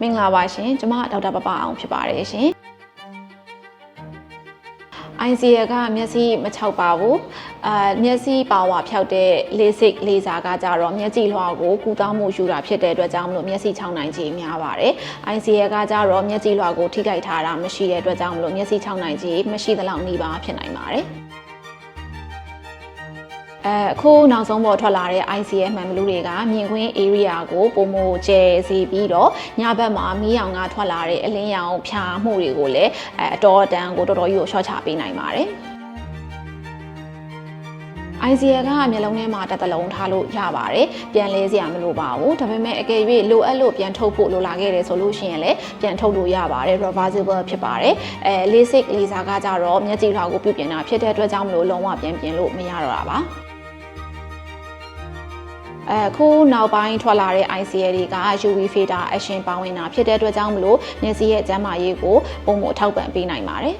မင်္ဂလာပါရှင်ကျွန်မဒေါက်တာပပအောင်ဖြစ်ပါတယ်ရှင် ICL ကမျက်စိမချောက်ပါဘူးမျက်စိပါဝါဖြောက်တဲ့ LASIK လေဆာကကြတော့မျက်စိလွှာကိုကုသမှုယူတာဖြစ်တဲ့အတွက်ကြောင့်မလို့မျက်စိချောင်းနိုင်ခြေများပါတယ် ICL ကကြတော့မျက်စိလွှာကိုထိခိုက်ထားတာမရှိတဲ့အတွက်ကြောင့်မလို့မျက်စိချောင်းနိုင်ခြေမရှိသလောက်နှီးပါဖြစ်နိုင်ပါတယ်အခုနောက်ဆုံးပေါ်ထွက်လာတဲ့ ICL မှန်ဘလူးတွေကမြင်ကွင်း area ကိုပုံမကျဲစေပြီးတော့ညဘက်မှာမီးရောင်ကထွက်လာတဲ့အလင်းရောင်ဖြာမှုတွေကိုလည်းအတော်တန်ကိုတော်တော်ကြီးကိုရှော့ချပေးနိုင်ပါတယ်ICL ကမျက်လုံးထဲမှာတစ်သလုံးထားလို့ရပါတယ်ပြန်လဲစရာမလိုပါဘူးဒါပေမဲ့အကယ်၍လိုအပ်လို့ပြန်ထုတ်ဖို့လိုလာခဲ့တယ်ဆိုလို့ရှိရင်လည်းပြန်ထုတ်လို့ရပါတယ် reversible ဖြစ်ပါတယ်LASIK လေဆာကကြတော့မျက်ကြည်လွှာကိုပြုပြင်တာဖြစ်တဲ့အတွက်ကြောင့်မလို့လုံးဝပြန်ပြင်လို့မရတော့တာပါအခုနောက်ပိုင်းထွက်လာတဲ့ ICL တွေက UV filter action ပါဝင်တာဖြစ်တဲ့အတွက်ကြောင့်မလို့မျက်စိရဲ့ကျန်းမာရေးကိုပုံမအထောက်ပံ့ပေးနိုင်ပါတယ်